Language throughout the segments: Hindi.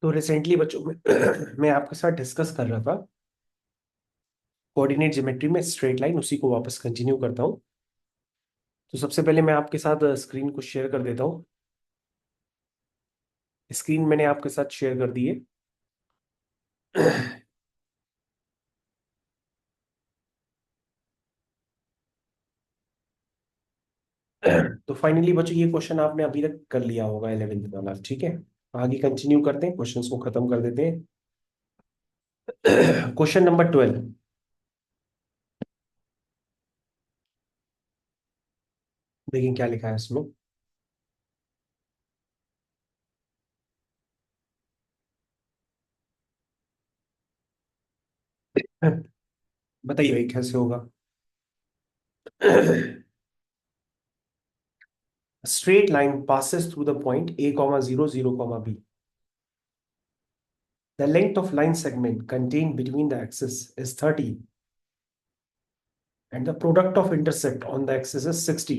तो रिसेंटली बच्चों में मैं आपके साथ डिस्कस कर रहा था कोऑर्डिनेट ज्योमेट्री में स्ट्रेट लाइन, उसी को वापस कंटिन्यू करता हूँ। तो सबसे पहले मैं आपके साथ स्क्रीन को शेयर कर देता हूँ। स्क्रीन मैंने आपके साथ शेयर कर दी है। तो फाइनली बच्चों ये क्वेश्चन आपने अभी तक कर लिया होगा 11th वाला, ठीक है। आगे कंटिन्यू करते हैं, क्वेश्चंस को खत्म कर देते हैं। Question number 12। देखिए क्या लिखा है इसमें। बताइए भाई कैसे होगा। Straight line passes through the point a comma 0 0 comma b. The length of line segment contained between the axis is 30 and the product of intercept on the axis is 60.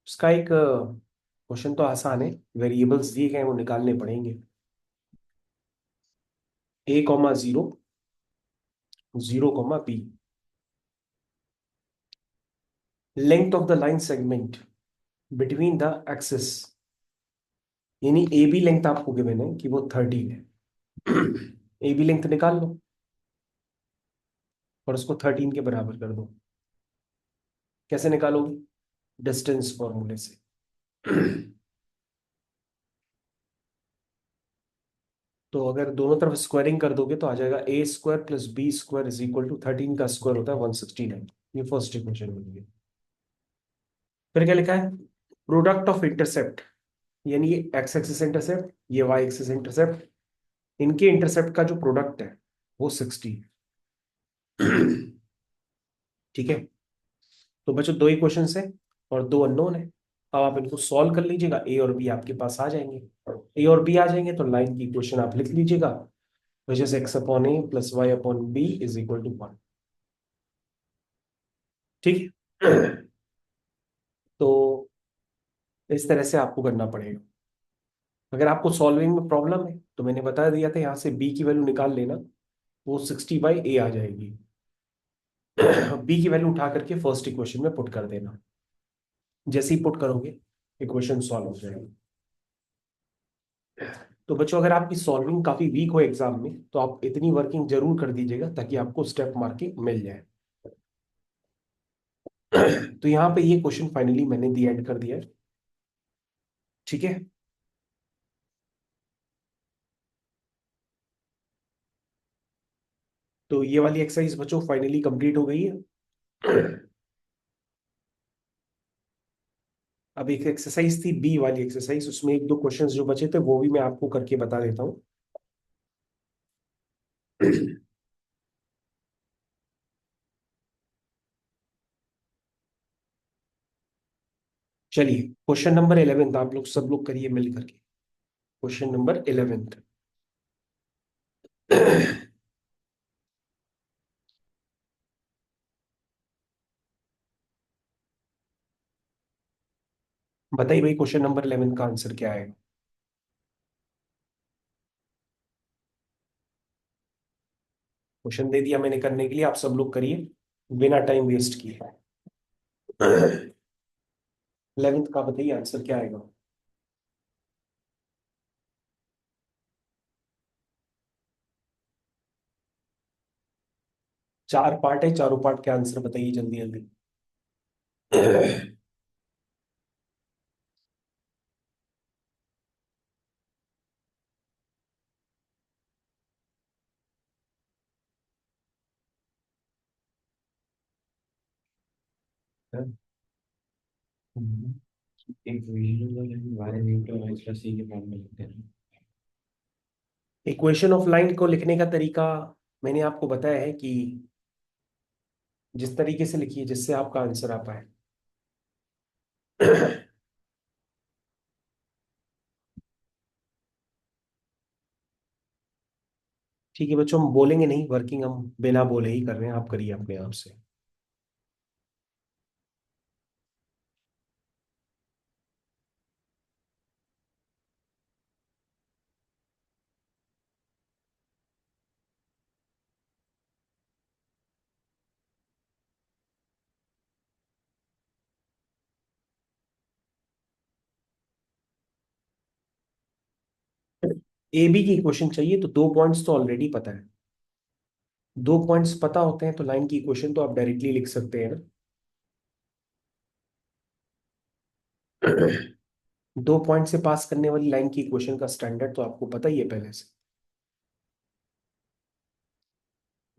उसका एक क्वेश्चन तो आसान है। वेरिएबल्स दिए गए हैं, वो निकालने पड़ेंगे। a comma 0 0 comma b। Length of the line segment between the axis, यानी ए बी लेंथ आपको गिवन है कि वो 30 है। ए बी लेंथ निकाल लो और उसको 13 के बराबर कर दो। कैसे निकालोगे? डिस्टेंस फॉर्मूले से। तो अगर दोनों तरफ स्क्वायरिंग कर दोगे तो आ जाएगा A square plus B square is equal to 13 का स्क्वायर होता है 169। ये फर्स्ट इक्वेशन बन गई। फिर क्या लिखा है? प्रोडक्ट ऑफ इंटरसेप्ट, यानी ये एक्स एक्सिस इंटरसेप्ट, ये वाई एक्सिस इंटरसेप्ट, इनके इंटरसेप्ट का जो प्रोडक्ट है वो 60। ठीक है। तो बच्चों दो इक्वेशन है और दो अननोन है। अब आप इनको सॉल्व कर लीजिएगा, ए और बी आपके पास आ जाएंगे। ए और बी आ जाएंगे तो लाइन की इक्वेशन आप लिख लीजिएगा, which is x upon a plus y upon b is equal to 1। ठीक है। तो इस तरह से आपको करना पड़ेगा। अगर आपको सॉल्विंग में प्रॉब्लम है तो मैंने बता दिया था, यहाँ से b की वैल्यू निकाल लेना, वो 60/a आ जाएगी। b की वैल्यू उठा करके फर्स्ट इक्वेशन में पुट कर देना। जैसे ही पुट करोगे इक्वेशन सॉल्व हो जाएगी। तो बच्चों अगर आपकी सॉल्विंग काफी वीक हो एग्जाम में तो आप इतनी वर्किंग जरूर कर दीजिएगा ताकि आपको स्टेप मार्किंग मिल जाए। तो यहाँ पे ये क्वेश्चन फाइनली मैंने दी एंड कर दिया है। ठीक है। तो ये वाली एक्सरसाइज बच्चों फाइनली कंप्लीट हो गई है। अब एक एक्सरसाइज थी बी वाली एक्सरसाइज, उसमें एक दो क्वेश्चंस जो बचे थे वो भी मैं आपको करके बता देता हूँ। चलिए क्वेश्चन नंबर 11 आप लोग सब लोग करिए मिल करके। Question number 11। बताइए भाई क्वेश्चन नंबर 11 का आंसर क्या आएगा। क्वेश्चन दे दिया मैंने करने के लिए, आप सब लोग करिए बिना टाइम वेस्ट किए। 11th का बताइए आंसर क्या आएगा। चार पार्ट है, चारों पार्ट के आंसर बताइए जल्दी जल्दी। एक इक्वेशन ऑफ लाइन को लिखने का तरीका मैंने आपको बताया है कि जिस तरीके से लिखिए जिससे आपका आंसर आ पाए। ठीक है बच्चों, हम बोलेंगे नहीं, वर्किंग हम बिना बोले ही कर रहे हैं, आप करिए अपने आप से। ए बी की इक्वेशन चाहिए तो दो पॉइंट्स तो ऑलरेडी पता है। दो पॉइंट्स पता होते हैं तो लाइन की इक्वेशन तो आप डायरेक्टली लिख सकते हैं ना। दो पॉइंट से पास करने वाली लाइन की इक्वेशन का स्टैंडर्ड तो आपको पता ही है पहले से।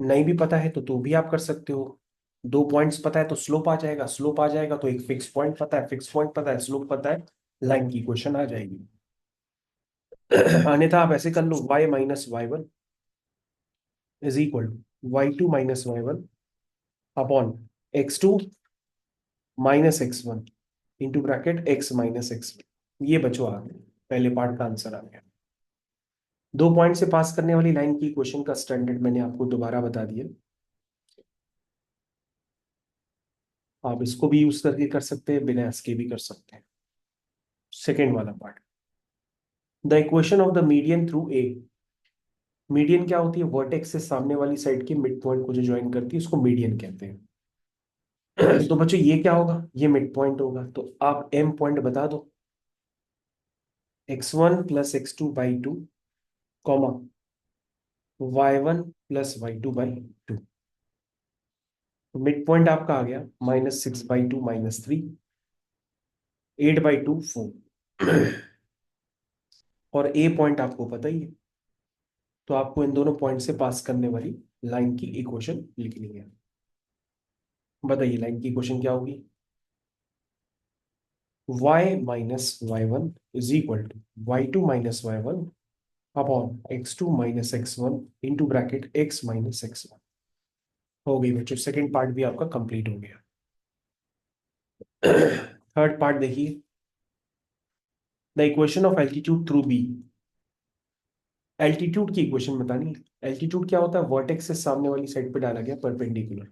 नहीं भी पता है तो भी आप कर सकते हो। दो पॉइंट्स पता है तो स्लोप आ जाएगा, स्लोप आ जाएगा तो एक फिक्स पॉइंट पता है, फिक्स पॉइंट पता है, स्लोप पता है, लाइन की इक्वेशन आ जाएगी। अन्यथा आप ऐसे कर लो, y minus y one is equal to y2 minus y one upon x2 minus x one into bracket x minus x one. ये बचो आ गया, पहले पार्ट का आंसर आ गया। दो पॉइंट से पास करने वाली लाइन की इक्वेशन का स्टैंडर्ड मैंने आपको दोबारा बता दिया। आप इसको भी यूज करके कर सकते हैं, बिना इसके भी कर सकते हैं। सेकेंड वाला part, the equation of the median through a. Median क्या होती है? वर्टेक्स से सामने वाली साइड के मिड पॉइंट को जो ज्वाइन करती है उसको मीडियन कहते हैं। तो बच्चों ये क्या होगा? ये मिड पॉइंट होगा, तो आप एम पॉइंट बता दो। x1 plus x2/2 comma y1 plus y2/2। Mid point आपका आ गया -6/2 -3, 8/2 4। और ए पॉइंट आपको पता ही है, तो आपको इन दोनों पॉइंट से पास करने वाली लाइन की इक्वेशन लिखनी है। बताइए लाइन की इक्वेशन क्या होगी? y minus y one is equal to y2 minus y one upon x2 minus x one into bracket x minus x one. हो गई बच्चों, सेकेंड पार्ट भी आपका कंप्लीट हो गया। थर्ड पार्ट देखिए, the equation of altitude through B. Altitude की इक्वेशन बतानी है। एल्टीट्यूड क्या होता है? वर्टेक्स से सामने वाली साइड पे डाला गया परपेंडिकुलर।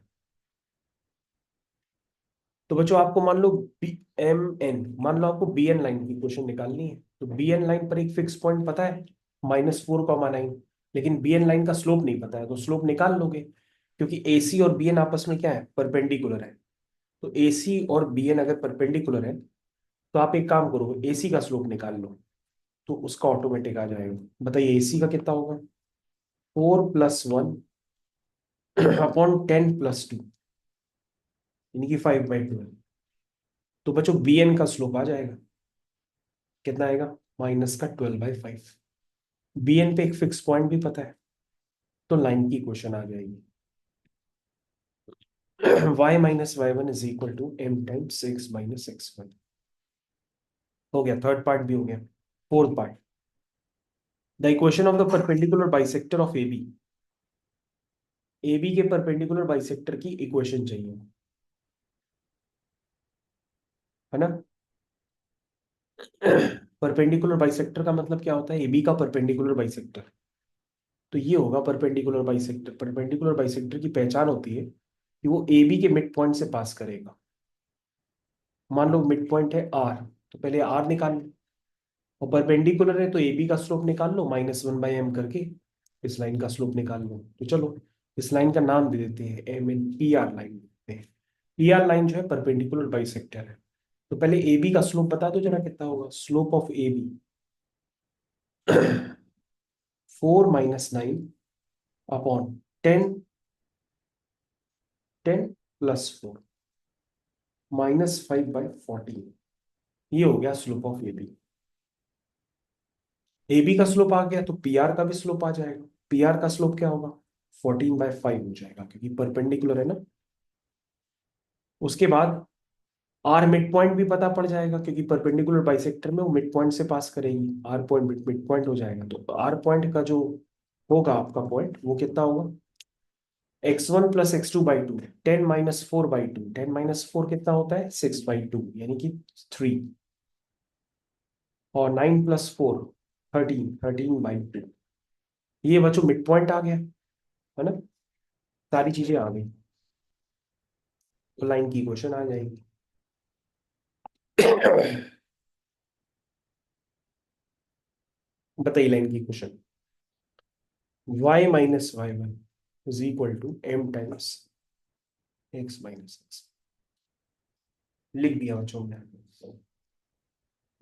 तो बच्चों आपको मान लो बी एम एन, मान लो आपको बी एन लाइन की इक्वेशन निकालनी है, तो बी एन लाइन पर एक फिक्स पॉइंट पता है -4,9। लेकिन बी एन लाइन का स्लोप नहीं पता है, तो स्लोप निकाल लोगे, क्योंकि ए सी और बी एन आपस में क्या है? परपेंडिकुलर है। तो ए सी और बी एन अगर परपेंडिकुलर है तो आप एक काम करो, ए सी का स्लोप निकाल लो, तो उसका ऑटोमेटिक आ जाएगा। बताइए एसी का कितना होगा? 4+1 अपॉन 10+2, यानी कि 5/12। तो बच्चों बी एन का स्लोप आ जाएगा, कितना आएगा? -12/5। बी एन पे एक फिक्स पॉइंट भी पता है, तो लाइन की इक्वेशन आ जाएगी। y minus y one is equal to m times 6 minus x one. हो गया, थर्ड पार्ट भी हो गया। Fourth part, the equation of the perpendicular bisector of A B. A B के परपेंडिकुलर बाइसेक्टर की इक्वेशन चाहिए, है ना। परपेंडिकुलर बाइसेक्टर का मतलब क्या होता है? एबी का परपेंडिकुलर बाइसेक्टर, तो ये होगा परपेंडिकुलर बाइसेक्टर। परपेंडिकुलर बाइसेक्टर की पहचान होती है कि वो ए बी के मिड पॉइंट से पास करेगा। मान लो मिड पॉइंट है आर, तो पहले आर निकाल लो, और परपेंडिकुलर है तो ए बी का स्लोप निकाल लो -1/m करके, इस लाइन का स्लोप निकाल लो। तो चलो इस लाइन का नाम दे देते हैं M N, P R line देते हैं। पी आर लाइन जो है परपेंडिकुलर बाइसेक्टर है। तो पहले ए बी का स्लोप बता दो जरा, कितना होगा slope of A B? 4 - 9 upon 10 + 4 -5/14। ये हो गया slope of A B. A B का स्लोप आ गया तो पी आर का भी स्लोप आ जाएगा। पी आर का स्लोप क्या होगा? 14/5 हो जाएगा, क्योंकि परपेंडिकुलर है ना। उसके बाद आर मिड पॉइंट भी पता पड़ जाएगा, क्योंकि परपेंडिकुलर बाइसेक्टर में वो मिड पॉइंट से पास करेगी। आर पॉइंट मिड पॉइंट हो जाएगा, तो आर पॉइंट का जो होगा आपका पॉइंट, वो कितना होगा? x1 + x2/2, 10 - 4/2, 10 - 4 कितना होता है? 6/2, यानी कि 3। और 9 + 4 13, 13/2। ये बच्चों मिड पॉइंट आ गया, है ना। सारी चीजें आ गई, तो लाइन की इक्वेशन आ जाएगी। बताइए लाइन की equation, y minus y one is equal to m times x minus x. लिख दिया बच्चों ने।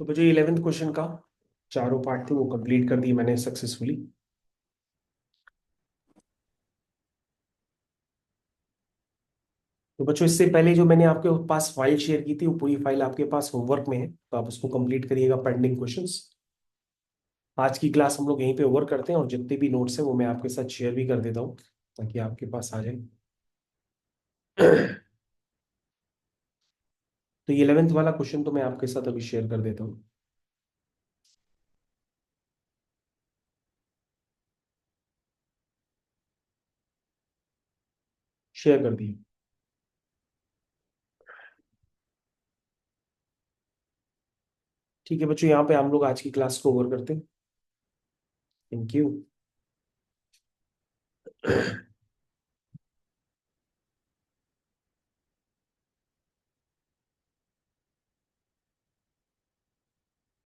तो बच्चों 11th क्वेश्चन का चारों पार्ट थे वो कंप्लीट कर दिए मैंने सक्सेसफुली। तो बच्चों इससे पहले जो मैंने आपके पास फाइल शेयर की थी वो पूरी फाइल आपके पास होमवर्क में है, तो आप उसको कंप्लीट करिएगा पेंडिंग क्वेश्चंस। आज की क्लास हम लोग यहीं पे ओवर करते हैं, और जितने भी नोट्स हैं वो मैं आपके साथ शेयर भी कर देता हूँ ताकि आपके पास आ जाए। तो ये 11th वाला क्वेश्चन तो मैं आपके साथ अभी शेयर कर देता हूँ। शेयर कर दिए। ठीक है बच्चों, यहाँ पे हम लोग आज की क्लास को ओवर करते हैं। Thank you.